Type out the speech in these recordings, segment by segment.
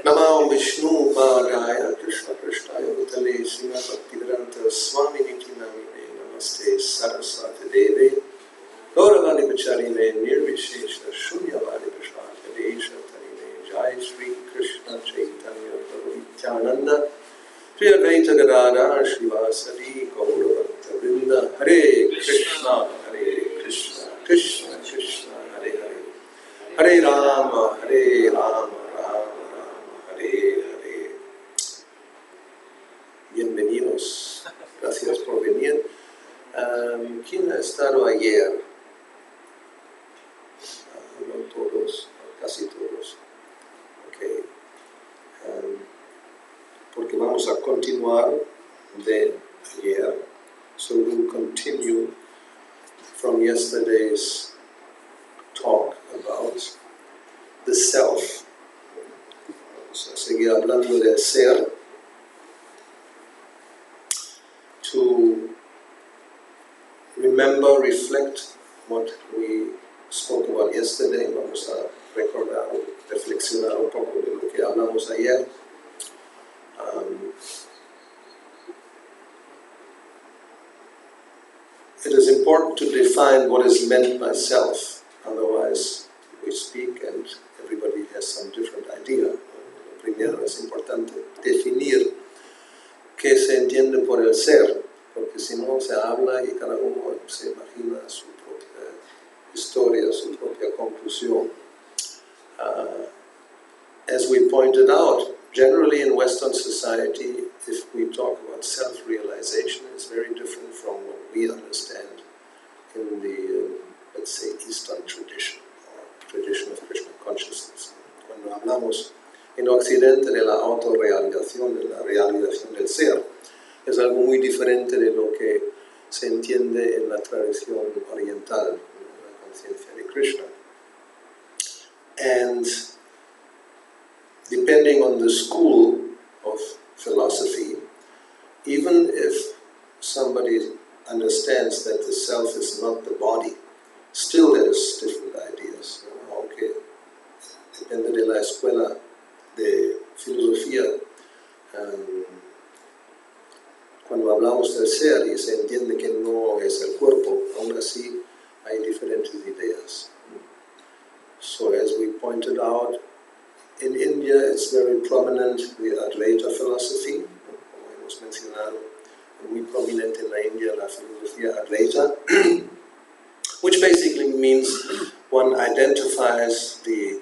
Namo Vishnu Padaya Krishna Krishnaya Bhutale Srimad Bhaktivedanta Swami Niti Namine Namaste Saraswati Deve Gauravani Pacharine Nirvishesha Shunyavadi Prashanta Desha Tarine Jai Sri Krishna Chaitanya Prabhu Nityananda Shri Advaita Gadadhar Srivasadi Gauravanta Vrinda Hare Krishna Krishna Krishna Hare Hare Hare Rama Rama Hare Hare. Bienvenidos, gracias por venir. ¿Quién ha estado ayer? No todos, casi todos. Okay. Porque vamos a continuar de ayer. So we'll continue from yesterday's talk about the self. Vamos a seguir hablando del ser. To remember, reflect what we spoke about yesterday. Vamos a recordar, reflexionar un poco de lo que hablamos ayer. It is important to define what is meant by self. Otherwise, we speak and everybody has some different idea. Primero es importante definir qué se entiende por el ser, porque si no se habla y cada uno se imagina su propia historia, su propia conclusión. As we pointed out, generally in Western society, if we talk about self-realization, it's very different from what we understand in the, let's say, Eastern tradition, or tradition of Krishna consciousness. Cuando hablamos en Occidente de la autorrealización, de la realización del ser, es algo muy diferente de lo que se entiende en la tradición oriental, la conciencia de Krishna. And depending on the school of philosophy, even if somebody understands that the self is not the body, still there's different ideas. Aunque depende de la escuela de filosofía, cuando hablamos del ser y se entiende que no es el cuerpo, aún así hay diferentes ideas. So as we pointed out, in India it's very prominent the Advaita philosophy, como hemos mencionado, muy prominente en la India la filosofía Advaita, which basically means one identifies the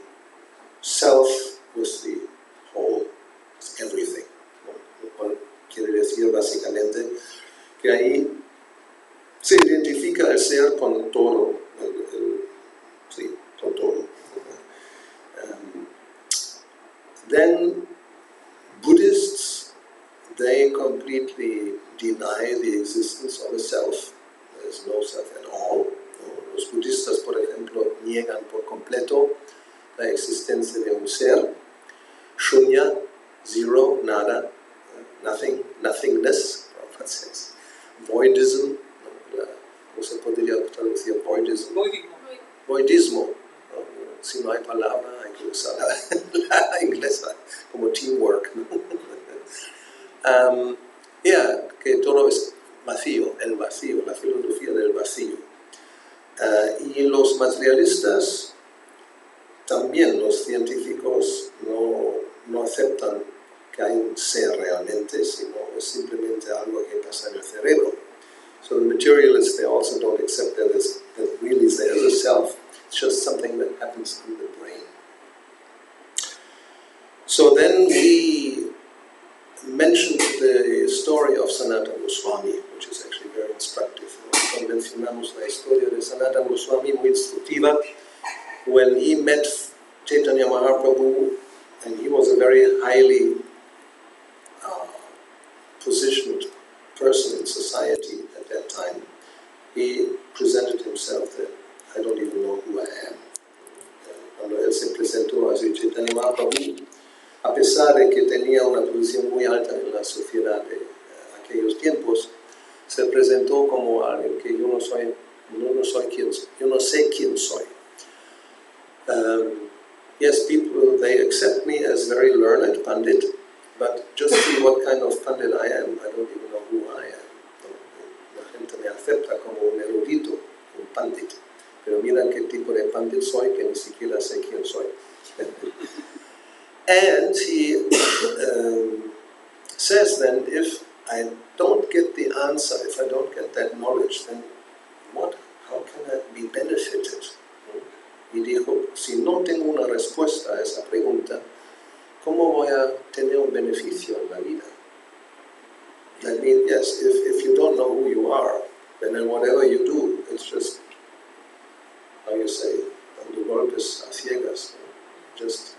self with the whole, with everything. Lo cual quiere decir básicamente que ahí se identifica el ser con todo, sí, con todo. Then Buddhists, they completely deny the existence of a self. There is no self at all. Los budistas, por ejemplo, niegan por completo la existencia de un ser. Shunya, zero, nada, nothing, nothingness, Prabhupada says. Voidism, ¿cómo se podría traducir voidism? Voidismo. Si no hay palabra, hay que usar la inglesa como teamwork. Que todo es vacío, el vacío, la filosofía del vacío. Y los materialistas, también los científicos, no aceptan que hay un ser realmente, sino es simplemente algo que pasa en el cerebro. So the materialists, they also don't accept that really there is a self. It's just something that happens in the brain. So then we mentioned the story of Sanatana Goswami, which is actually very instructive. Cuando mencionamos la historia de Sanatana Goswami, muy instructiva, when he met Chaitanya Mahaprabhu, and he was a very highly positioned person in society at that time, he presented himself that I don't even know who I am. Cuando él se presentó a Chaitanya Mahaprabhu, a pesar de que tenía una posición muy alta en la sociedad de aquellos tiempos, se presentó como alguien que yo no sé quién soy. yes, people, they accept me as very learned Pandit, but just see what kind of Pandit I am. I don't even know who I am. ¿No? La gente me acepta como un erudito, un Pandit, pero mira qué tipo de Pandit soy que ni siquiera sé quién soy. And he says then, if I don't get the answer, if I don't get that knowledge, then how can I be benefited? Y dijo, si no tengo una respuesta a esa pregunta, ¿cómo voy a tener un beneficio en la vida? That means, yes, if you don't know who you are, then whatever you do, it's just, how you say, dando golpes a ciegas, just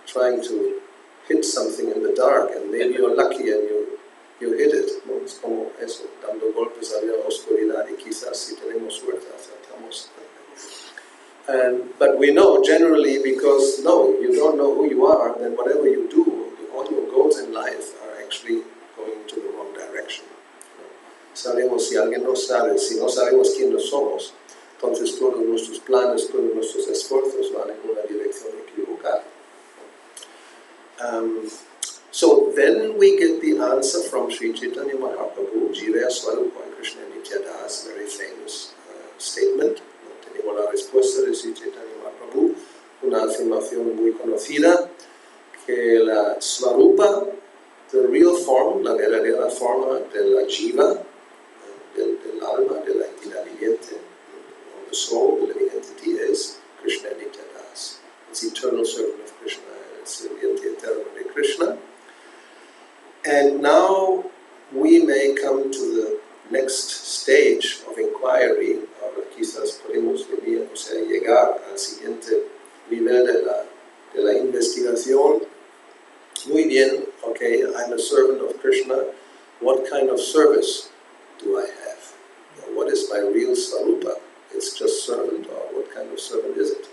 trying to hit something in the dark, and maybe you're lucky and you hit it. ¿No? Es como eso, dando golpes a la oscuridad, y quizás si tenemos suerte acertamos. But we know generally, because no, you don't know who you are, then whatever you do, all your goals in life are actually going to the wrong direction. Sabemos, si alguien no sabe, si no sabemos quién nos somos, entonces todos nuestros planes, todos nuestros esfuerzos van en una dirección equivocada. So then we get the answer from Sri Chaitanya Mahaprabhu, Jiraya Swarupa Krishna Nityadas, very famous statement. Tenemos la respuesta de Sri Chaitanya Mahaprabhu, una afirmación muy conocida, que la Swarupa, the real form, la verdadera forma de la jiva, del alma, de la entidad viviente, the soul, the living entity, is Krishna Nityadas. It's eternal servant of Krishna, it's the viviente eterno de Krishna. And now we may come to the next stage of inquiry. Ahora quizás podemos venir, o sea, llegar al siguiente nivel de la investigación. Muy bien, okay, I'm a servant of Krishna. What kind of service do I have? What is my real Swarupa? It's just servant, or what kind of servant is it?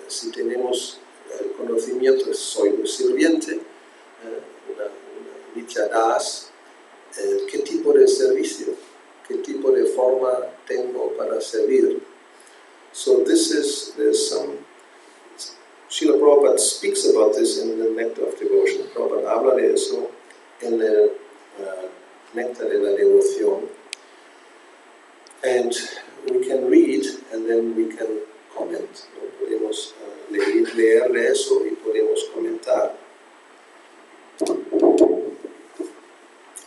Si tenemos el conocimiento, soy un sirviente, una Nityadas, ¿qué tipo de servicio? ¿Qué tipo de forma tengo para servir? So there's some, Srila Prabhupada speaks about this in the Nectar of Devotion. Prabhupada habla de eso en el Nectar de la Devoción. And we can read and then we can comment. ¿No? Podemos leer eso y podemos comentar.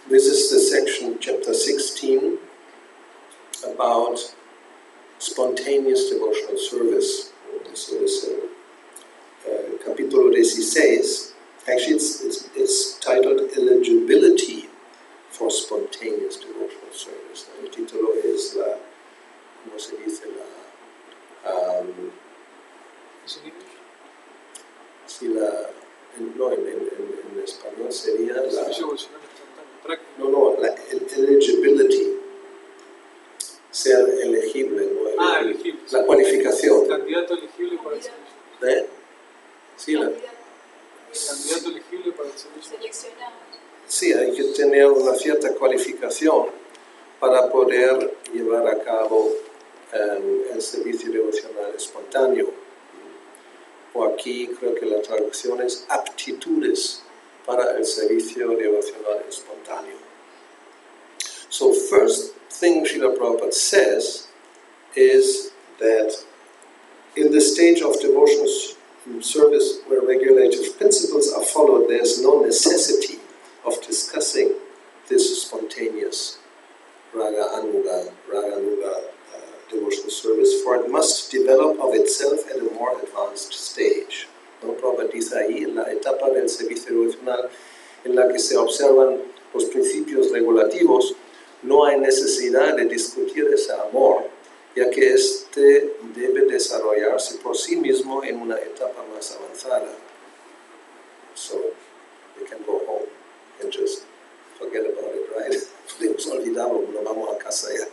This is the section, chapter 16, about spontaneous devotional service. So it's capítulo 16. Actually, it's titled Eligibility for Spontaneous Devotional Service. El título es la, ¿cómo se dice? En español sería la eligibility, ser elegible, ¿no? Elegible. La cualificación. Candidato elegible para el servicio. ¿Eh? Sí, Candidato elegible para el servicio. Seleccionado. Sí, hay que tener una cierta cualificación para poder llevar a cabo el servicio devocional espontáneo. O aquí creo que la traducción es aptitudes para el servicio devocional espontáneo. So first thing Srila Prabhupada says is that in the stage of devotional service where regulative principles are followed, there's no necessity of discussing this spontaneous raga anuga devotional service, for it must develop of itself at a more advanced stage. ¿No? Prabhupada dice ahí, en la etapa del servicio devocional en la que se observan los principios regulativos, no hay necesidad de discutir ese amor, ya que este debe desarrollarse por sí mismo en una etapa más avanzada. So, we can go home and just forget about it, right? Podemos olvidarlo, no vamos a casa ya.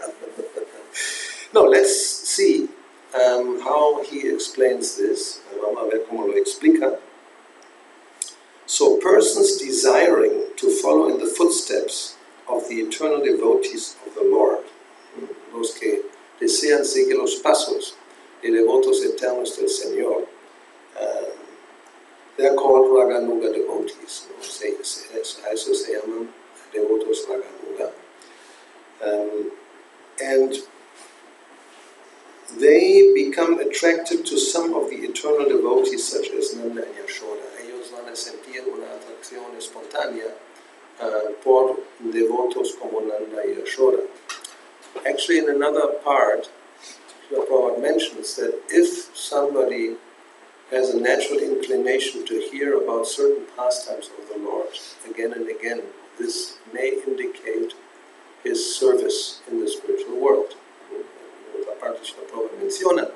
No, let's see how he explains this. Vamos a ver cómo lo explica. So, persons desiring to follow in the footsteps of the eternal devotees of the Lord, los que desean seguir los pasos y devotos eternos del Señor, they're called Raganuga devotees. ¿No? A eso se llaman devotos Raganuga. And they become attracted to some of the eternal devotees such as Nanda and Yashoda. Ellos van a sentir una atracción espontánea por devotos como Nanda y Yashoda. Actually, in another part, Prabhupada mentions that if somebody has a natural inclination to hear about certain pastimes of the Lord again and again, this may indicate his service in the spiritual world. En otra parte, Prabhupada menciona,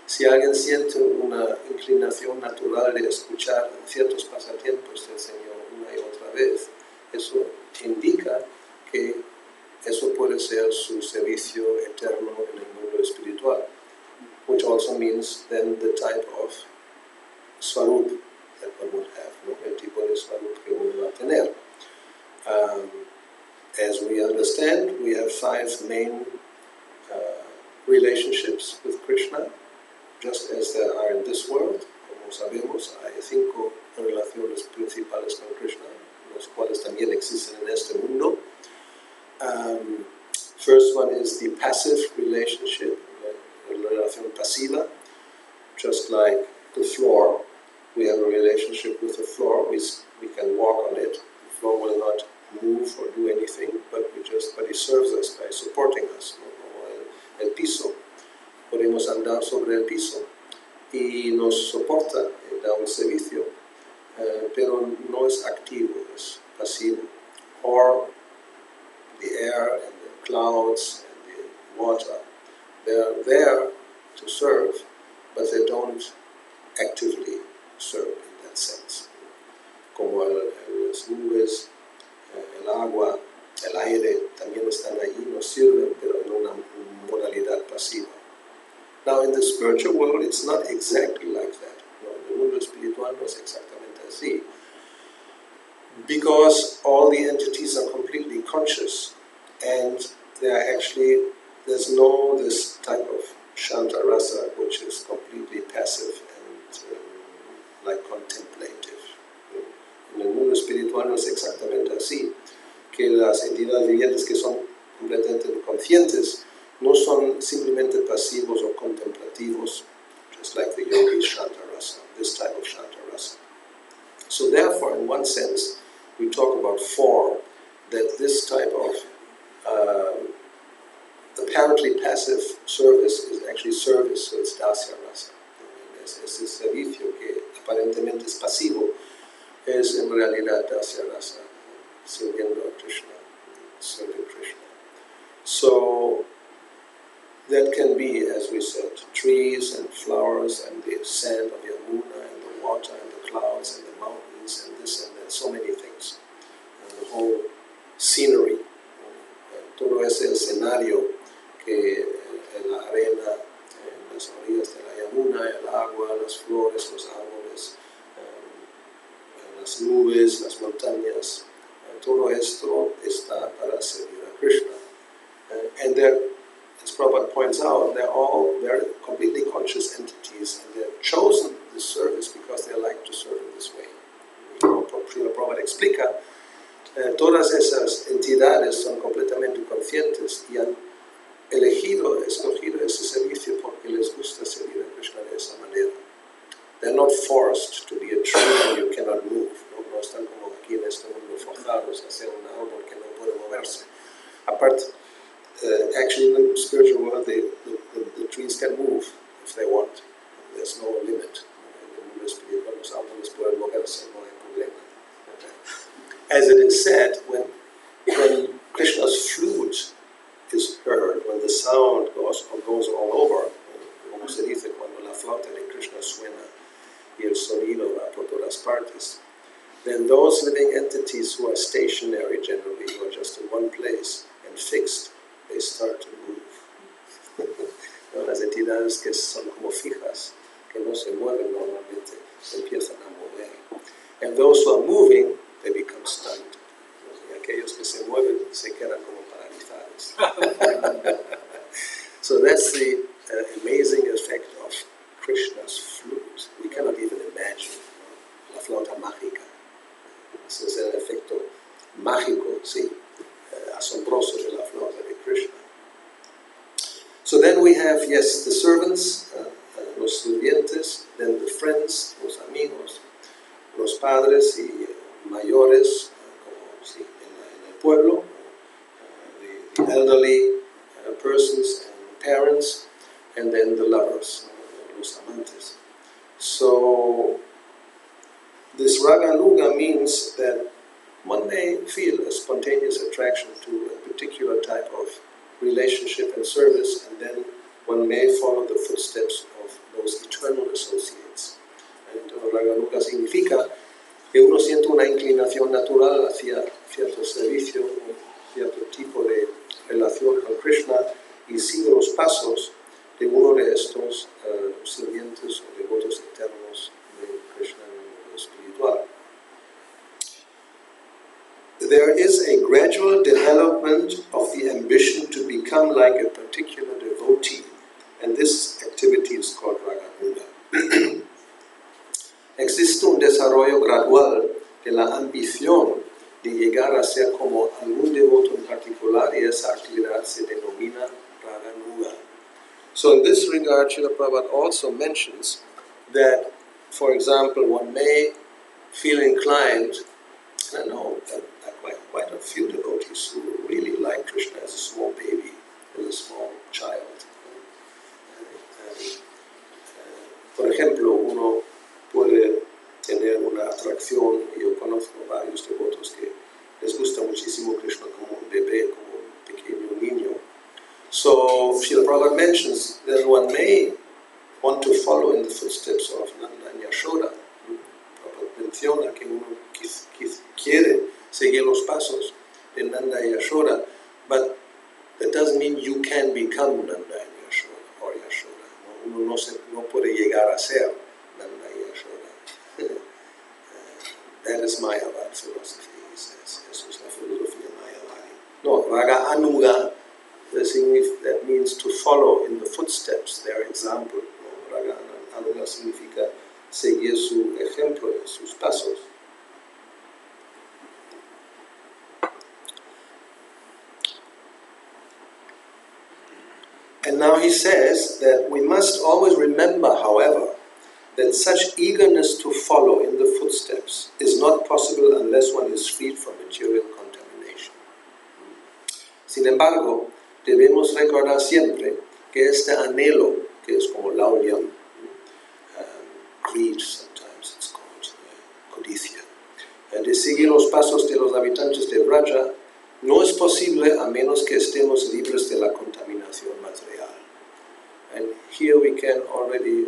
si alguien siente una inclinación natural de escuchar ciertos pasatiempos del Señor una y otra vez, eso indica que eso puede ser su servicio eterno en el mundo espiritual, which also means then the type of swarup that one would have, ¿no? El tipo de swarup que uno va a tener. As we understand, we have 5 main relationships with Krishna, just as there are in this world. Como sabemos, hay 5 relaciones principales con Krishna, los cuales también existen en este mundo. First one is the passive relationship, la relación pasiva, just like the floor. We have a relationship with the floor. We can walk on it. The floor will not move or do anything, but he serves us by supporting us. Como el piso, podemos andar sobre el piso y nos soporta, da un servicio, pero no es activo, es pasivo. Or the air and the clouds and the water, they are there to serve, but they don't actively serve in that sense. Como las nubes, el agua, el aire, también están ahí, nos sirven, pero en una modalidad pasiva. Now in the spiritual world, it's not exactly like that. No, en el mundo espiritual no es exactamente así. Because all the entities are completely conscious, and there's no this type of Shanta Rasa, which is completely passive and like contemplative. En el mundo espiritual no es exactamente así, que las entidades vivientes que son completamente conscientes no son simplemente pasivos o contemplativos, just like the yogi Shanta Rasa, this type of Shanta Rasa. So therefore, in one sense, we talk about form, that this type of apparently passive service is actually service, so it's dasya rasa. Ese servicio que aparentemente es pasivo es en realidad dasya rasa, sirviendo a Krishna, serving Krishna. So that can be, as we said, trees and flowers and the sand of Yamuna and the water and the clouds and the mountains and this and that, so many things. And the whole scenery, todo ese escenario que la arena, en las orillas de la Yamuna, el agua, las flores, los árboles, las nubes, las montañas, todo esto está para servir a Krishna. And they're, as Prabhupada points out, they're all very completely conscious entities, and they've chosen this service because they like to serve in this way. Prabhupada explica, todas esas entidades son completamente conscientes y han escogido ese servicio porque les gusta servir a Krishna de esa manera. They're not forced to be a tree and you cannot move. No están como aquí en este mundo forzados a ser un árbol que no puede moverse. Aparte, actually in the spiritual world, the trees can move if they want. There's no limit. En el mundo espiritual los árboles pueden moverse, no hay problema. As it is said, when Krishna's flute is heard, when the sound goes all over, como se dice cuando la flauta de Krishna suena y el sonido va por todas partes, then those living entities who are stationary generally, who are just in one place and fixed, they start to move. Las entidades que son como fijas, que no se mueven normalmente, empiezan a mover. And those who are moving, they become stunned. Y aquellos que se mueven se quedan como paralizados. So that's the amazing effect of have, yes, the servants, los sirvientes, then the friends, los amigos, los padres y mayores, como sí, en el pueblo, the elderly persons and parents, and then the lovers, los amantes. So this raganuga means that one may feel a spontaneous attraction to a particular type of relationship and service, and then one may follow the footsteps of those eternal associates. Entonces, raganuga significa que uno siente una inclinación natural hacia cierto servicio, cierto tipo de relación con Krishna y sigue los pasos de uno de estos sirvientes o devotos eternos de Krishna en el mundo espiritual. There is a gradual development of the ambition to become like a particular devotee, and this activity is called raganuga. Existe un desarrollo gradual de la ambición de llegar a ser como algún devoto en particular, y esa actividad se denomina raganuga. So in this regard, Srila Prabhupada also mentions that, for example, one may feel inclined, and I know that quite a few devotees who really like Krishna as a small baby, as a small child. Por ejemplo, uno puede tener una atracción, y yo conozco varios devotos que les gusta muchísimo Krishna como un bebé, como un pequeño niño. So, Srila Prabhupada mentions that one may want to follow in the footsteps of Nanda and Yashoda. Prabhupada menciona que uno quiere seguir los pasos de Nanda y Yashoda, but that doesn't mean you can become Nanda and Yashoda, or Yashoda. Uno no puede llegar a ser Nanda y Yashoda. That is Mayavad philosophy, he says. Eso es la filosofía Mayavadi. No, Raga Anuga, that means to follow in the footsteps, their example. No? Raga Anuga significa seguir su ejemplo, sus pasos. And now he says that we must always remember, however, that such eagerness to follow in the footsteps is not possible unless one is freed from material contamination. Sin embargo, debemos recordar siempre que este anhelo, que es como la unión, greed sometimes it's called, codicia, de seguir los pasos de los habitantes de Braja, no es posible a menos que estemos libres de la contaminación material. And here we can already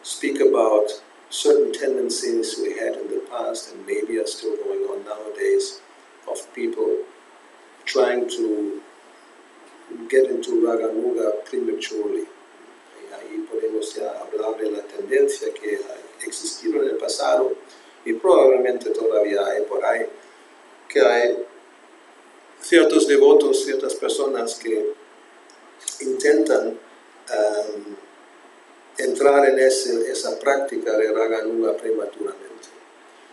speak about certain tendencies we had in the past and maybe are still going on nowadays of people trying to get into raganuga prematurely. Y ahí podemos ya hablar de la tendencia que ha existido en el pasado y probablemente todavía hay por ahí, que hay ciertos devotos, ciertas personas que intentan entrar en esa práctica de raganuga prematuramente.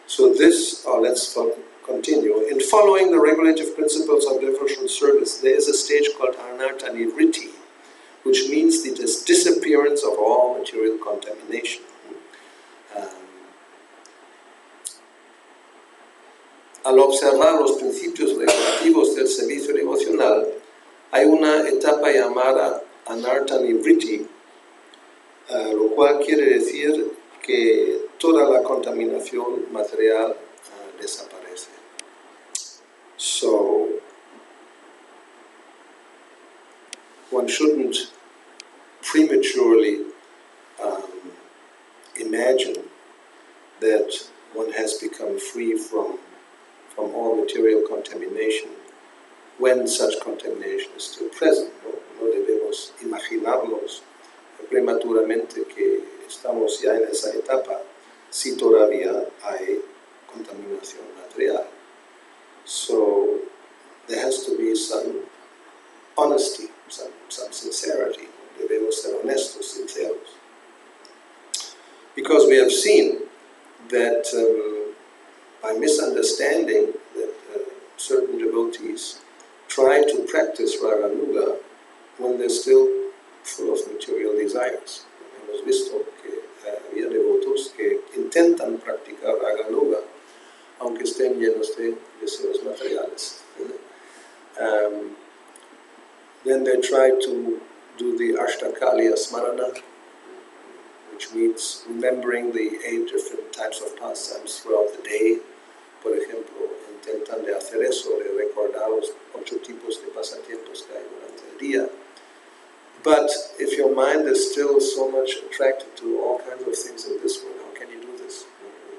So this, let's continue. In following the regulative principles of devotional service, there is a stage called anarta nivritti, which means the disappearance of all material contamination. Al observar los principios regulativos del servicio devocional, hay una etapa llamada anarta nivritti, lo cual quiere decir que toda la contaminación material desaparece. So, one shouldn't prematurely imagine that one has become free from all material contamination when such contamination is still present. No debemos imaginarnos prematuramente que estamos ya en esa etapa si todavía hay contaminación material. So there has to be some honesty, some sincerity. Debemos ser honestos, sinceros. Because we have seen that by misunderstanding that certain devotees try to practice raganuga when they're still full of material desires. Hemos visto que había devotos que intentan practicar Raga Yoga aunque estén llenos de deseos materiales. Then they try to do the Ashtakalya Smarana, which means remembering the 8 different types of pastimes throughout the day. Por ejemplo, intentan de hacer eso, de recordar los 8 tipos de pasatiempos que hay durante el día. But if your mind is still so much attracted to all kinds of things in this world, how can you do this?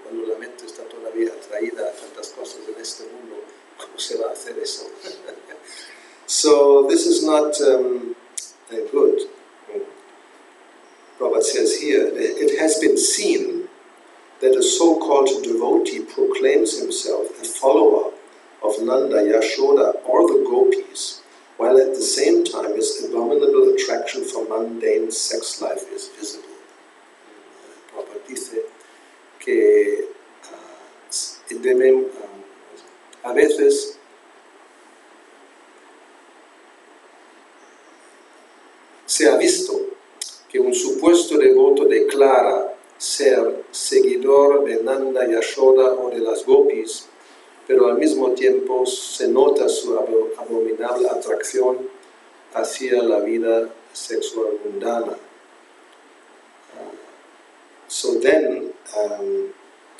Cuando la mente está todavía atraída a tantas cosas en este mundo, ¿cómo se va a hacer eso? So this is not good. Prabhupada says here, it has been seen that a so-called devotee proclaims himself a follower of Nanda, Yashoda, or the gopis, while at the same time his abominable attraction for mundane sex life is visible. Prabhupada dice que a veces se ha visto que un supuesto devoto declara ser seguidor de Nanda, Yashoda o de las gopis, pero al mismo tiempo se nota su abominable atracción hacia la vida sexual mundana. So then,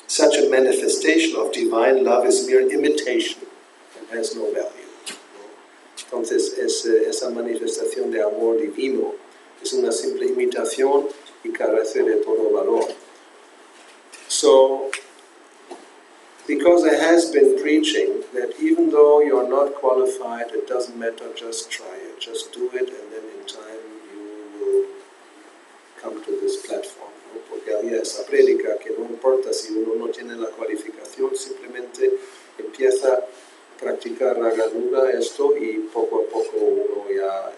such a manifestation of divine love is mere imitation and has no value. Entonces, esa manifestación de amor divino es una simple imitación y carece de todo valor. So, because there has been preaching that even though you're not qualified, it doesn't matter, just try it, just do it, and then in time you will come to this platform. ¿No? Porque había esa prédica que no importa si uno no tiene la cualificación, simplemente empieza a practicar Raga Yoga, esto, y poco a poco uno ya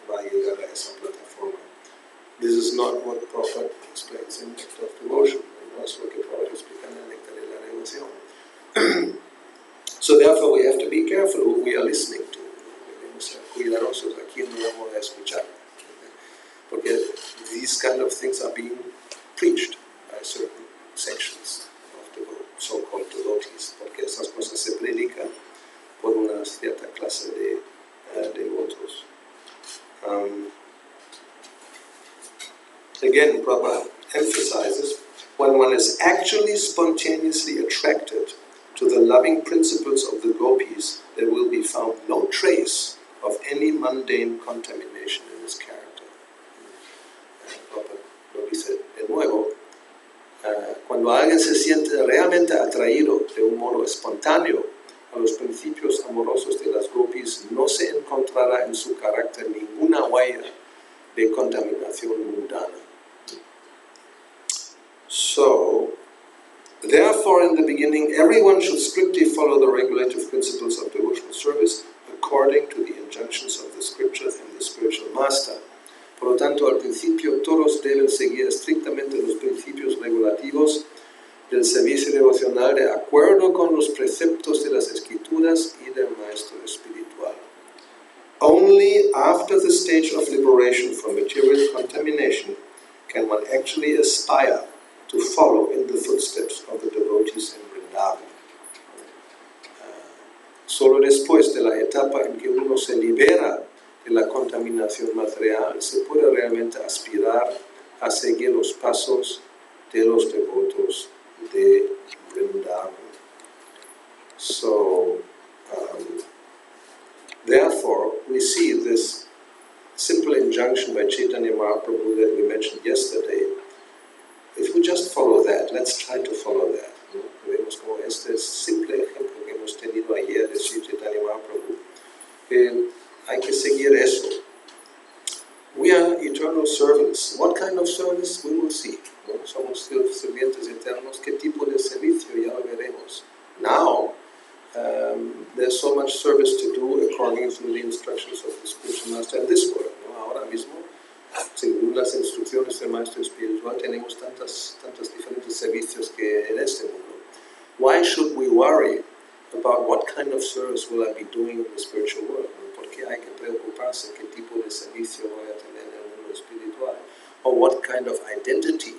va a llegar a esa plataforma. This is not what Prabhupada explains in Nectar of Devotion. No es lo que Prabhupada explica en el Nectar de la Devoción. So therefore we have to be careful who we are listening to. Debemos ser cuidadosos a quién vamos a escuchar. Porque these kind of things are being preached by certain sections of the so-called devotees. Porque esas cosas se predican por una cierta clase de devotos. Again, Prabhupada emphasizes, when one is actually spontaneously attracted to the loving principles of the gopis, there will be found no trace of any mundane contamination in his character. Prabhupada lo dice de nuevo, cuando alguien se siente realmente atraído de un modo espontáneo a los principios amorosos de las gopis, no se encontrará en su carácter ninguna huella de contaminación mundana. So, therefore, in the beginning, everyone should strictly follow the regulative principles of devotional service according to the injunctions of the scriptures and the spiritual master. Por lo tanto, al principio, todos deben seguir estrictamente los principios regulativos del servicio devocional de acuerdo con los preceptos de las escrituras y del maestro espiritual. Only after the stage of liberation from material contamination can one actually aspire to follow in the footsteps of the devotees in Vrindavan. Solo después de la etapa en que uno se libera de la contaminación material, se puede realmente aspirar a seguir los pasos de los devotos de Vrindavan. So, therefore, we see this simple injunction by Chaitanya Mahaprabhu that we mentioned yesterday. If we just follow that, let's try to follow that. ¿No? Vemos como este simple ejemplo que hemos tenido ayer de Sri Chaitanya Mahaprabhu, que hay que seguir eso. We are eternal servants. What kind of service we will see? ¿No? Somos sirvientes eternos. ¿Qué tipo de servicio? Ya lo veremos. Now, there's so much service to do according to the instructions of the spiritual master in this world. ¿No? Ahora mismo, según las instrucciones del maestro espiritual, tenemos tantos diferentes servicios que en este mundo. Why should we worry about what kind of service will I be doing in the spiritual world? ¿No? ¿Por qué hay que preocuparse, qué tipo de servicio voy a tener en el mundo espiritual, or what kind of identity,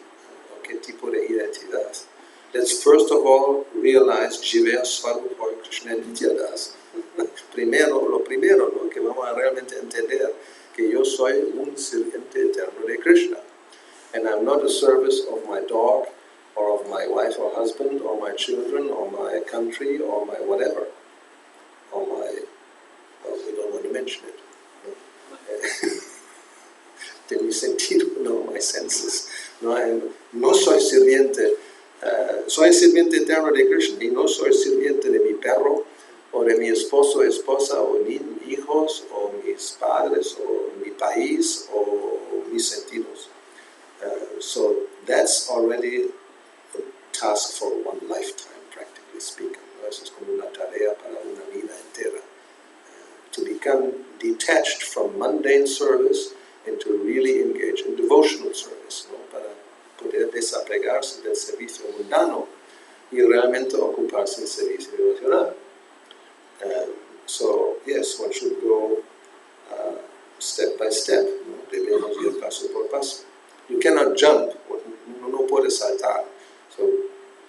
o qué tipo de identidad. Let's first of all realize Jiva Swarupa Krishna Nityadas. Lo primero, ¿no? Que vamos a realmente entender que yo soy un sirviente eterno de Krishna. And I'm not a service of my dog, or of my wife or husband, or my children, or my country, or my whatever. Or my, well, we don't want to mention it. No? De mi sentido, no, my senses. No soy sirviente, soy sirviente eterno de Krishna, y no soy sirviente de mi perro, o de mi esposo, esposa, o mis hijos, o mis padres, o mi país, o mis sentidos. So that's already a task for one lifetime, practically speaking. ¿No? Eso es como una tarea para una vida entera. To become detached from mundane service and to really engage in devotional service, ¿no? Para poder desapegarse del servicio mundano y realmente ocuparse del servicio devocional. So, yes, one should go step by step, ¿no? Debemos ir paso por paso. You cannot jump, uno no puede saltar. So,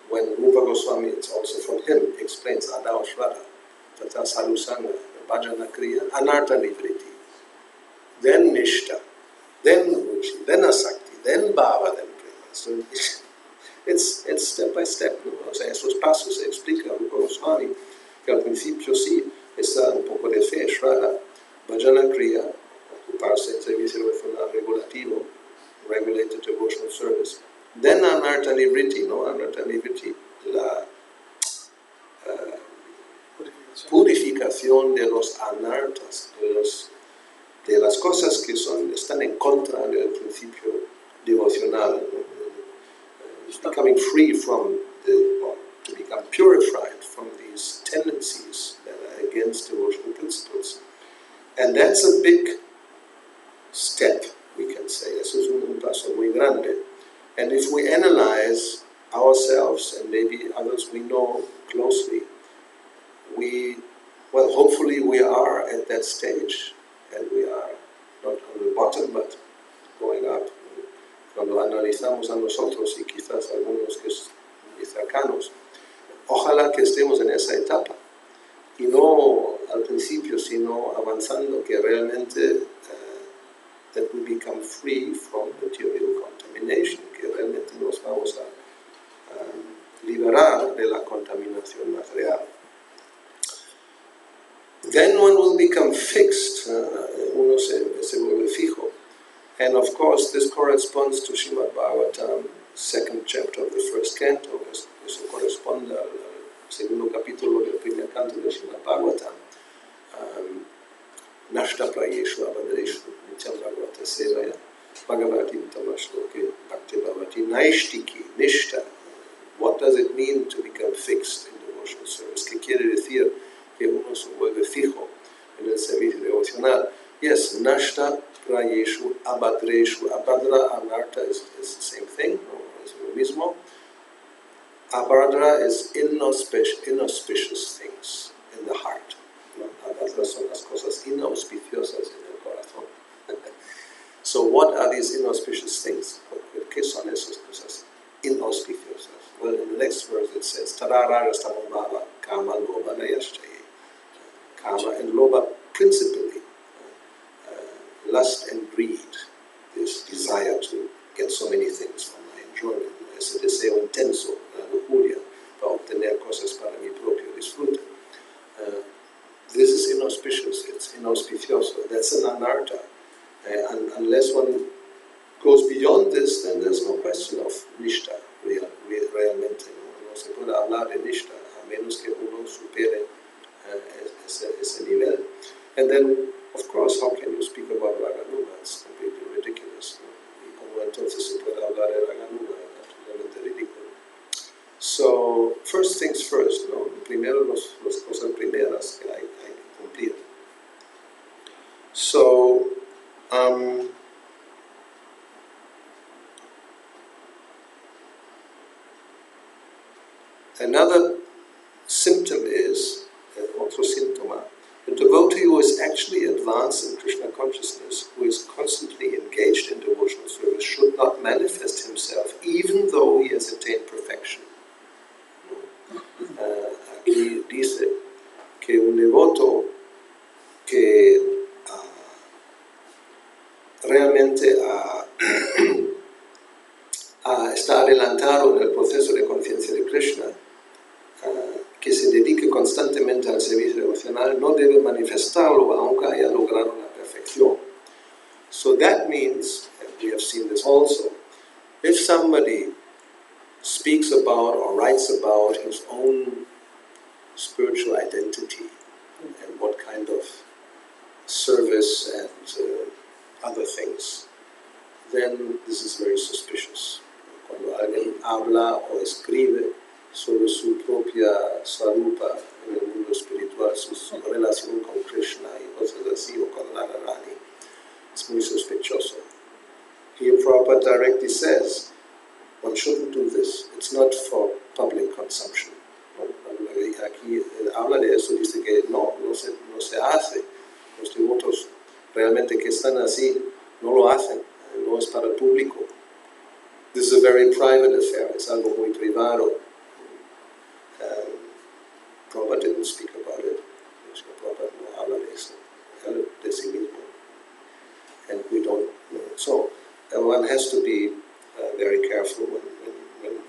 when Rupa Goswami, it's also from him, explains Adao Shraddha, Tata Sadhusanga, Bhajana Kriya, Anartha Nivriti, then Nishta, then Ruchi, then Asakti, then Bhava, then Prema. So it's step by step, ¿no? O sea, esos pasos se explica Rupa Goswami, que al principio sí está un poco de fe, Shraddha, Bhajana Kriya, ocuparse en servicio devocional regulativo, regulated devotional service. Then Anartha Nivriti, no? Anartha Nivriti, la purificación de los anartas, de las cosas que están en contra del principio devocional, becoming free from to become purified from these tendencies that are against devotional principles. And that's a big step, we can say. Eso es un paso muy grande. And if we analyze ourselves and maybe others we know closely, hopefully we are at that stage, and we are not on the bottom, but going up. Cuando analizamos a nosotros y quizás algunos que son muy cercanos, ojalá que estemos en esa etapa, y no al principio, sino avanzando, que realmente that we become free from material contamination, que realmente nos vamos a liberar de la contaminación material. Then one will become fixed, uno se vuelve fijo. And of course, this corresponds to Srimad Bhagavatam, second chapter of the first canto. Eso corresponde al segundo capítulo del primer canto de Srimad Bhagavatam. Nashta prayeshu abadreshu nityam bhagavata sevaya bhagavati utamashloke bhakti bhavati naishtiki nishta. What does it mean to become fixed in devotional service? ¿Qué quiere decir que uno se vuelve fijo en el servicio devocional? Yes, nashta prayeshu abadreshu. Abadra, anartha is the same thing, no? Es lo mismo. Abadra is inauspicious things in the heart. ¿No? Abadra son las cosas inauspiciosas en el corazón. So what are these inauspicious things? ¿Qué son esas cosas inauspiciosas? Well, in the next verse it says, Tarara Rastamabhava Kama Loba Nayashchaye. Kama and Loba principally, lust and greed, this desire to get so many things for my enjoyment, ese deseo intenso, la lujuria, para obtener cosas para mi propio disfrute. This is inauspicious, it's inauspicioso, that's an anartha. And unless one goes beyond this, then there's no question of nishta, realmente. No se puede hablar de nishta, a menos que uno supere ese nivel. And then, of course, how can you speak about Raganuga? It's completely ridiculous. ¿No? Y como entonces se puede hablar de Raganuga, absolutamente ridículo. So, first things first, ¿no? Primero las cosas primeras que hay que cumplir. So, another symptom is, otro síntoma, the devotee who is actually advanced advanced in Krishna consciousness, who is constantly engaged in devotional service, should not manifest himself, even though he has attained perfection. Aquí dice que un devoto que realmente está adelantado en el proceso de conciencia de Krishna, que se dedique constantemente al servicio devocional, no debe manifestarlo aunque haya logrado la perfección. So that means, and we have seen this also, if somebody speaks about or writes about his own spiritual identity and what kind of service and other things, then this is very suspicious. Cuando alguien habla o escribe sobre su propia swarupa en el mundo espiritual, su relación con Krishna y cosas así, o con Gauravani, it's muy sospechoso. Here Prabhupada directly says, one shouldn't do this. It's not for public consumption. Aquí habla de eso, dice que no se hace. Los devotos realmente que están así no lo hacen, no es para el público. This is a very private affair, es algo muy privado. Prabhupada didn't speak about it. Prabhupada no habla de eso, de sí mismo. And we don't know. So one has to be very careful when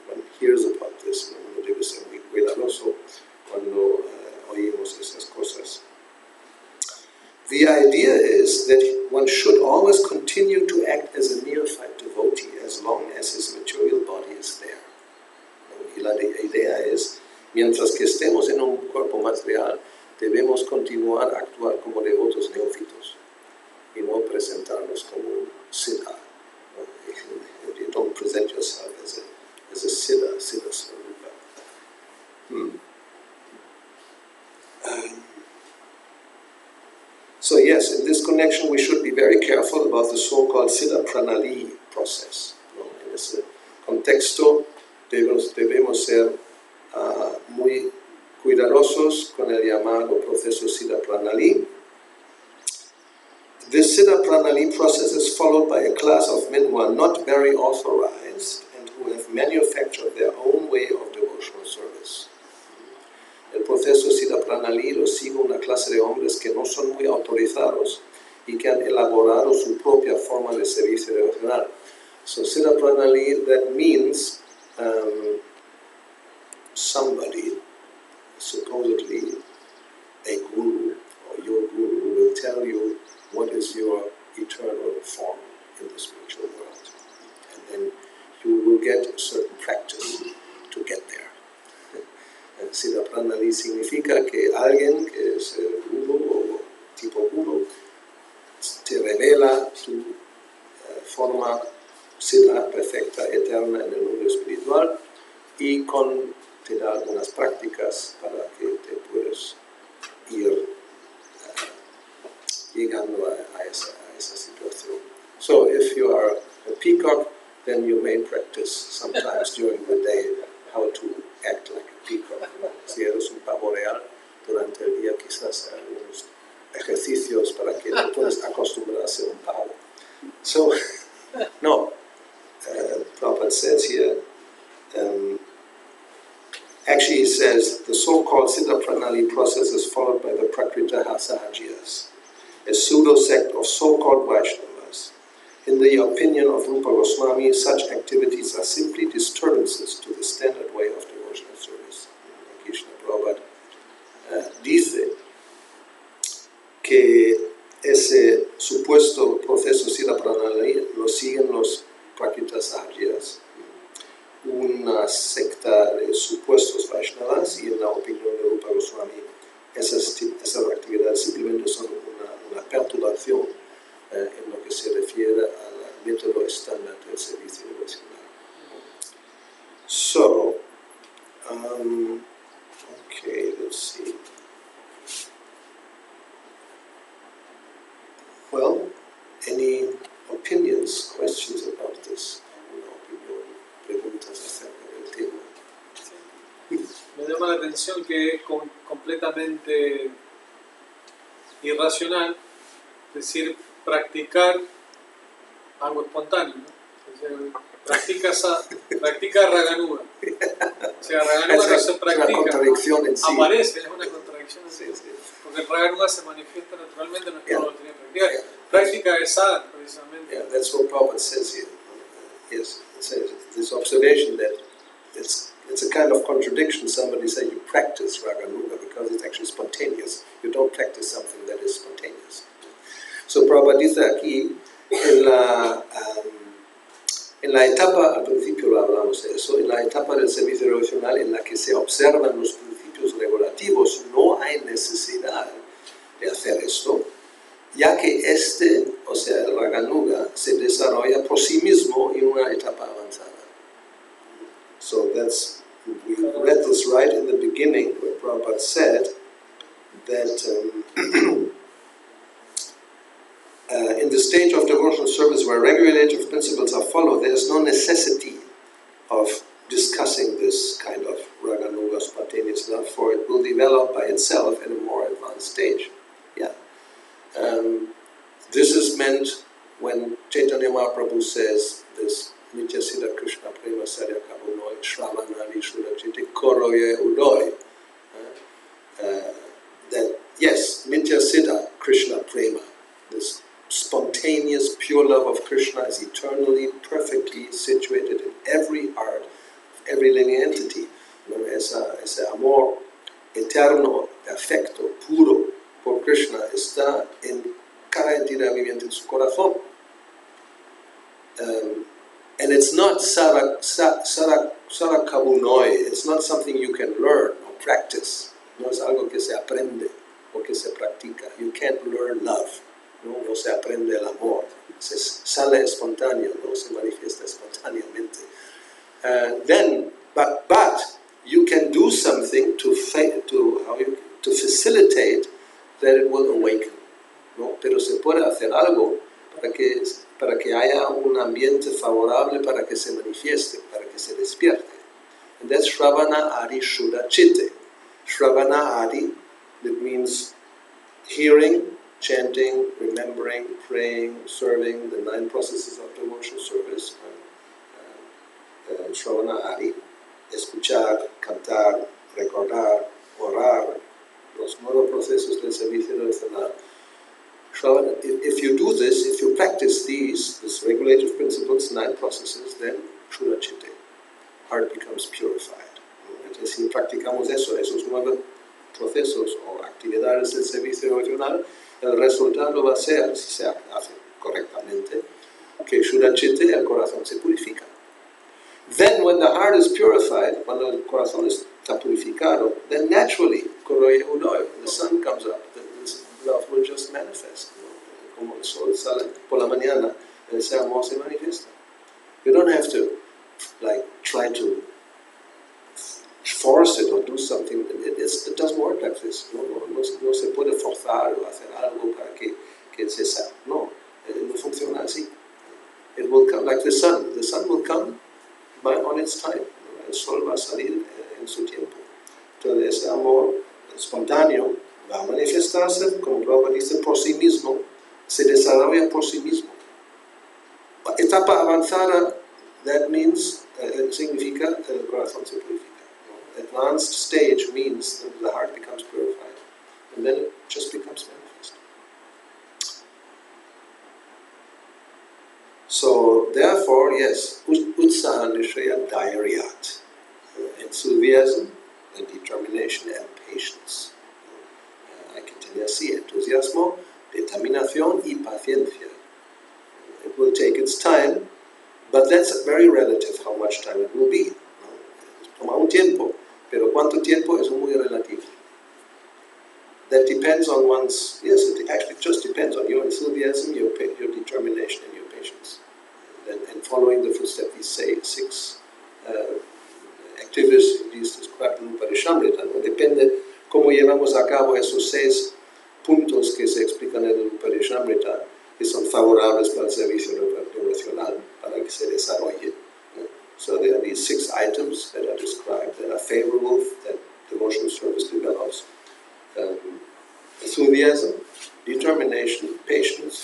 one hears about this. Uno debe ser muy cuidadoso cuando oímos esas cosas. The idea is that one should always continue to act as a neophyte devotee as long as his material body is there. Y la idea es, mientras que estemos en un cuerpo material, debemos continuar a actuar como devotos neófitos y no presentarnos como un siddha. You don't present yourself as a siddha swarupa. So yes, in this connection we should be very careful about the so-called Siddha Pranali process. En ese contexto debemos ser muy cuidadosos con el llamado proceso Siddha Pranali. This Siddha Pranali process is followed by a class of men who are not very authorized and who have manufactured their own way of devotional service. El proceso Siddha Pranali lo sigue una clase de hombres que no son muy autorizados y que han elaborado su propia forma de servicio devocional. So Siddha Pranali, that means somebody, supposedly a guru or your guru, will tell you what is your eternal form in the spiritual world. And then you will get a certain practice to get there. Siddha Pranali significa que alguien que es guru o tipo guru te revela tu forma siddha perfecta, eterna en el mundo espiritual y te da algunas prácticas para que te puedas ir llegando a esa situación. So if you are a peacock, then you may practice sometimes during the day how to act like a peacock. Si eres un pavo real, durante el día quizás algunos ejercicios para que te puedas acostumbrar a ser un pavo. So, no. Prabhupada says here, actually he says, the so-called Siddha Pranali process is followed by the Prakrita Sahajiyas, a pseudo-sect of so-called Vaishnavas. In the opinion of Rupa Goswami, such activities are simply disturbances to the standard way of devotional service. Krishna Prabhupada dice que ese supuesto proceso Siddha Pranali lo siguen los Prakritas Aryas, una secta de supuestos Vaishnavas, y en la opinión de Rupa Goswami esas actividades simplemente son una perturbación en lo que se refiere al método estándar del servicio devocional. So, okay, let's see. Well, any opinions, questions about this? ¿Alguna opinión, preguntas acerca del tema? Me llama la atención que es completamente irracional decir practicar algo espontáneo, ¿no? O sea, practica Raganuga. O sea, Raganuga no se practica, es una contradicción en sí. Aparece, es una contradicción en sí. Sí. Porque el Raganuga se manifiesta naturalmente, no es que uno lo tiene que practicar. Yeah. Práctica es sadhana, precisamente. Yeah, that's what Prabhupada says here. Yes, it says this observation that it's a kind of contradiction. Somebody say you practice Raganuga because it's actually spontaneous. You don't practice something that is spontaneous. So Prabhupada dice aquí, en la etapa, al principio lo hablamos de eso, en la etapa del servicio devocional en la que se observan los principios regulativos, no hay necesidad de hacer esto, ya que o sea, el Raganuga, se desarrolla por sí mismo en una etapa avanzada. So we read this right in the beginning, where Prabhupada said that in the stage of devotional service where regulative principles are followed, there is no necessity of discussing this kind of Raganuga spontaneous love, for it will develop by itself in a more advanced stage. Yeah. This is meant when Chaitanya Mahaprabhu says this Nitya Siddha Krishna Prema Sarya Kabunoi Shravanadi Shurajiti Koroye Udoi. That yes, Nitya Siddha Krishna Prema, this spontaneous pure love of Krishna is eternally, perfectly situated in every heart, every living entity. Ese amor eterno, perfecto, puro por Krishna está en cada entidad viviente en su corazón. And it's not sarakabunoi, it's not something you can learn or practice. No es algo que se aprende o que se practica. You can't learn love. No se aprende el amor. Se sale espontáneo, no se manifiesta espontáneamente. But you can do something to facilitate that it will awaken. ¿No? Pero se puede hacer algo para que haya un ambiente favorable para que se manifieste, para que se despierte. And that's Shravana Adi Shuddha Chitte. Shravana Adi, that means hearing, chanting, remembering, praying, serving, the 9 processes of devotional service. Shravana Adi, escuchar, cantar, recordar, orar, los 9 procesos del servicio devocional. If you do this, if you practice these regulative principles, 9 processes, then Shuddha Chitte, heart becomes purified. Entonces, si practicamos esos 9 procesos o actividades del servicio devocional, el resultado va a ser, si se hace correctamente, que Shuddha Chitte, el corazón se purifica. Then when the heart is purified, cuando el corazón está purificado, then naturally, Koroye Udoy, the sun comes up, this love will just manifest. Como el sol sale por la mañana, ese amor se manifiesta. You don't have to try to force it or do something. It doesn't work like this. No se puede forzar o hacer algo para que se salga. No funciona así. It will come like the sun. The sun will come on its time. El sol va a salir en su tiempo. Entonces ese amor espontáneo va a manifestarse, como Prabhupada dice, por sí mismo, se desarrolla por sí mismo. Etapa avanzada, that means, significa el corazón se purifica. Advanced stage means that the heart becomes purified, and then it just becomes manifest. So, therefore, yes, utsaha nishaya dhairyat, enthusiasm and determination and patience. Hay que tener así entusiasmo, determinación y paciencia. It will take its time, but that's very relative how much time it will be. Toma un tiempo, pero cuánto tiempo es muy relativo. That depends on one's, yes, it actually just depends on your enthusiasm, your determination, and your patience. And following the footsteps, these 6 activities described in Upanishamrita, ¿no? Depende cómo llevamos a cabo esos 6 puntos que se explican en el Upanishamrita, que son favorables para el servicio devocional, para que se desarrolle. So there are these 6 items that are described that are favorable, that devotional service develops. Enthusiasm, determination, patience,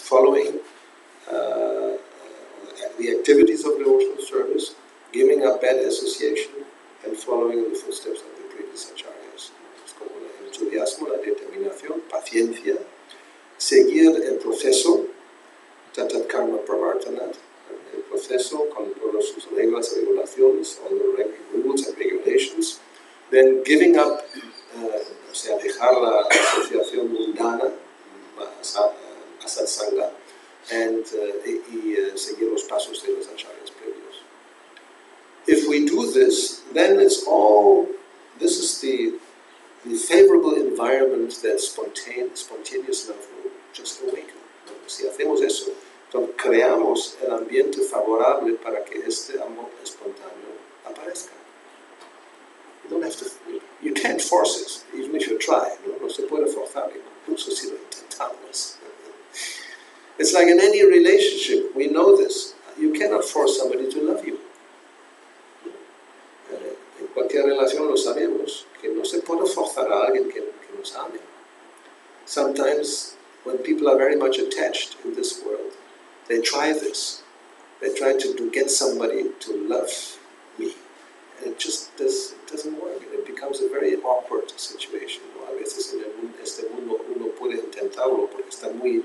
the activities of devotional service, giving up bad association, and following in the footsteps of the previous acharyas. Es como el entusiasmo, la determinación, paciencia, seguir el proceso, tatat karma pravartanat, el proceso con todas sus reglas y regulaciones, all the rules and regulations, then giving up, o sea, dejar la asociación mundana, satsanga, and seguir los pasos de los acharyas previos. If we do this, then this is the favorable environment that spontaneous love will just awaken. ¿No? Si hacemos eso, entonces creamos el ambiente favorable para que este amor espontáneo aparezca. You can't force it, even if you try. No se puede forzar, incluso si lo intentamos. It's like in any relationship, we know this. You cannot force somebody to love you. En cualquier relación lo sabemos, que no se puede forzar a alguien que nos ame. Sometimes, when people are very much attached in this world, they try this. They try to get somebody to love me. And it just doesn't work. And it becomes a very awkward situation. ¿No? A veces en este mundo uno puede intentarlo porque está muy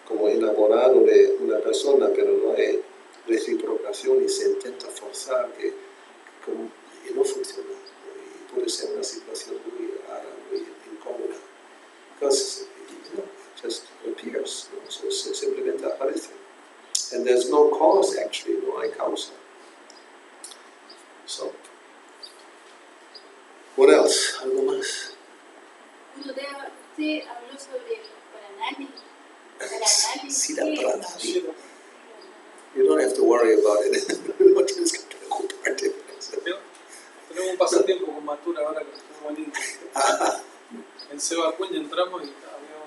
como enamorado de una persona, pero no hay reciprocación y se intenta forzar y no funciona. Y puede ser una situación muy rara, muy incómoda. Because it just appears, ¿no? So simplemente aparece. And there's no cause actually, no hay causa. So, what else? ¿Algo más? Usted habló sobre el Pranani. Sí, la pranani. You don't have to worry about it. No tienes que preocuparte. Tenemos un pasatiempo con Matura ahora que es muy lindo. En I Quien entramos y había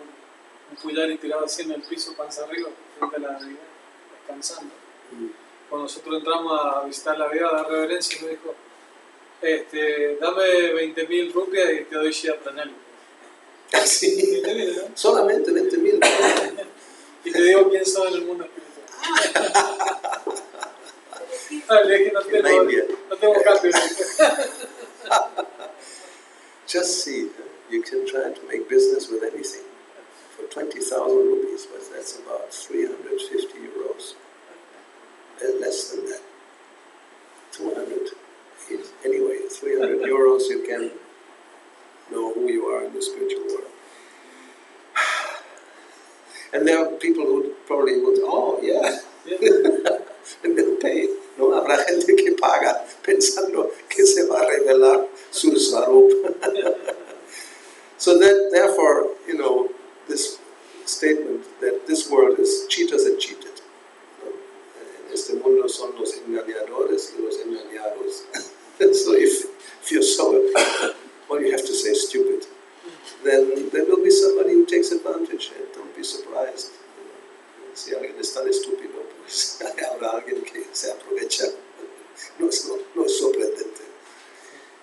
un puyari tirado así en el piso, panza arriba, frente a la deidad, descansando. Cuando nosotros entramos a visitar la deidad, a dar reverencia, me dijo, dame 20.000 rupias y te doy Shia Pranali. Sí, 20.000, ¿no? Solamente 20.000. Y te digo quién soy en el mundo espiritual. Le dije, no tengo cambio. Just see, you can try to make business with anything. For 20,000 rupees, but that's about 350 euros. And less than that. 200. Anyway, 300 euros, you can know who you are in the spiritual world. And there are people who probably would, oh, yeah. And they'll pay. ¿No? Habrá gente que paga pensando que se va a revelar su swarup. So that, therefore, this statement that this world is cheaters and cheated. ¿No? En este mundo son los engañadores y los engañados. So if you're so, well, you have to say stupid, then there will be somebody who takes advantage, and don't be surprised. Si alguien es tan estúpido, pues habrá alguien que se aprovecha. No es sorprendente.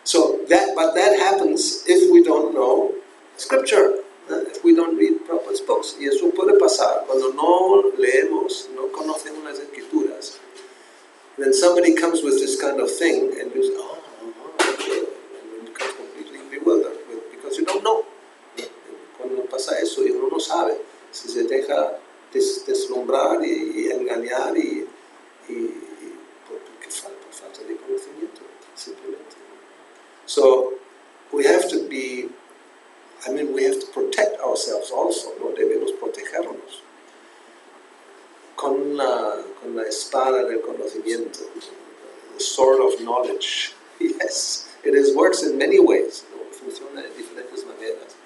So but that happens if we don't know scripture, if we don't read proper books. Y eso puede pasar cuando no leemos, no conocemos las escrituras. Then somebody comes with this kind of thing, and you say, okay, and you become completely bewildered because you don't know. Cuando pasa eso y uno no sabe, si se deja deslumbrar y engañar por falta de conocimiento, simplemente. So we have to we have to protect ourselves also, ¿no? Debemos protegernos con la espada del conocimiento, the sword of knowledge. Yes, works in many ways, ¿no? Funciona de diferentes maneras.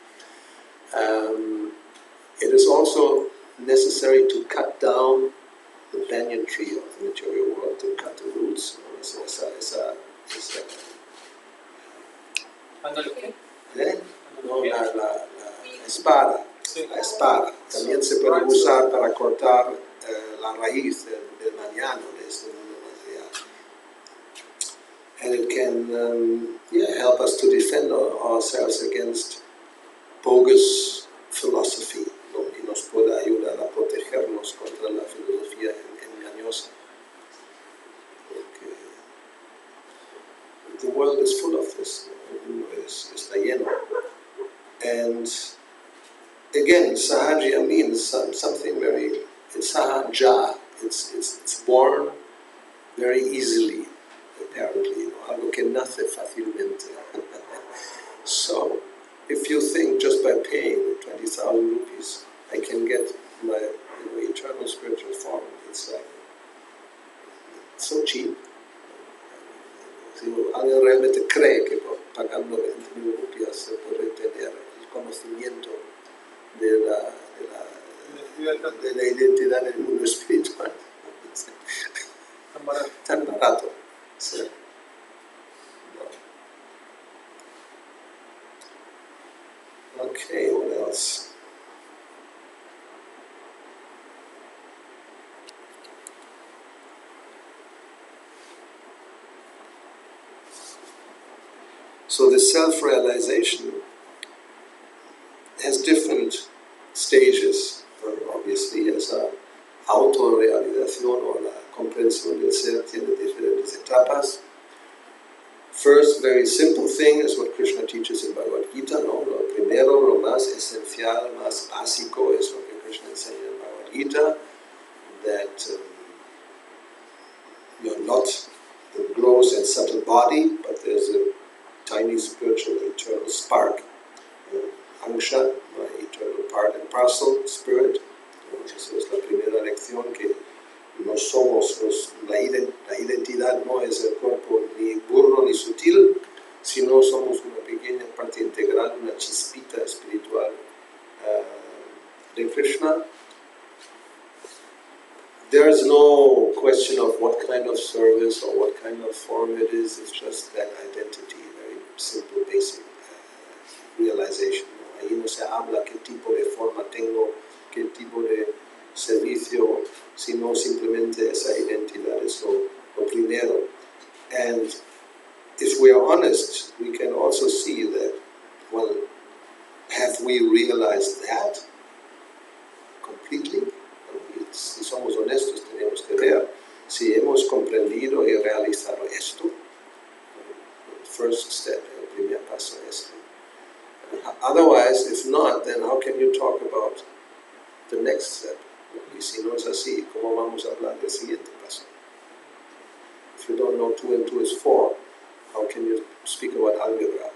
It is also necessary to cut down the banyan tree of the material world, to cut the roots. No, la espada. Sí. La espada también se puede usar para cortar la raíz del mañana, de este mundo material. And it can help us to defend ourselves against bogus philosophy, ¿no? Y nos puede ayudar a protegernos contra la filosofía engañosa. world is full of this. Está lleno. And again, sahaja means something very, it's sahaja, it's born very easily, apparently, algo que nace fácilmente. So, if you think just by paying 20,000 rupees, I can get my eternal spiritual form, it's like, so cheap. Si alguien realmente cree que pagando 20,000 rupias se puede tener el conocimiento de la identidad del mundo espiritual. Tan barato. Tan barato. Sí. No. Okay, what else? So the self-realization has different stages. Obviously, as a autorrealización o la comprensión del ser tiene diferentes etapas. First, very simple thing is what Krishna teaches in Bhagavad Gita, ¿no? Lo primero, lo más esencial, más básico es lo que Krishna enseña en Bhagavad Gita, that you're not the gross and subtle body, but there's a tiny spiritual eternal spark, Angsha, my eternal part and parcel, spirit. Esa es la primera lección, que no somos la identidad no es el cuerpo ni burdo ni sutil, sino somos una pequeña parte integral, una chispita espiritual de Krishna. There is no question of what kind of service or what kind of form it is, it's just that identity, very simple, basic realization. Ahí no se habla qué tipo de forma tengo, qué tipo de servicio, sino simplemente esa identidad es lo primero. And if we are honest, we can also see that, well, have we realized that completely? Si somos honestos, tenemos que ver si hemos comprendido y realizado esto. First step, el primer paso es esto. Otherwise, if not, then how can you talk about the next step? Y si no es así, ¿cómo vamos a hablar del siguiente paso? If you don't know 2 and 2 is 4, how can you speak about algebra?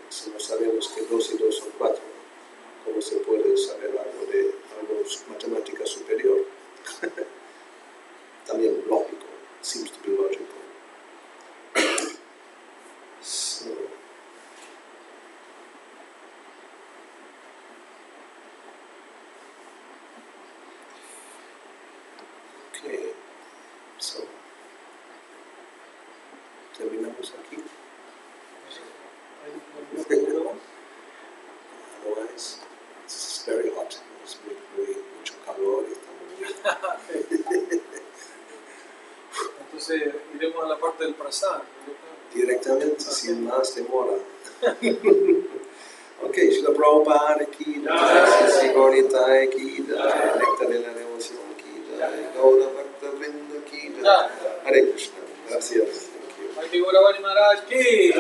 Si no sabemos que 2 y 2 son 4, ¿cómo se puede saber algo de matemática superior? También lógico, seems to be logical. So, okay, so terminamos aquí. Otherwise, it's very hot. It's mucho calor y estamos bien. Entonces iremos a la parte del prasad. Directamente, sin más demora. Ok, Srila Prabhupada aquí, Sri Gaurita aquí, Nectar de la Devoción aquí, Gauravani aquí, Hare Krishna. Gracias. Thank you. Gauravani Maharaj ki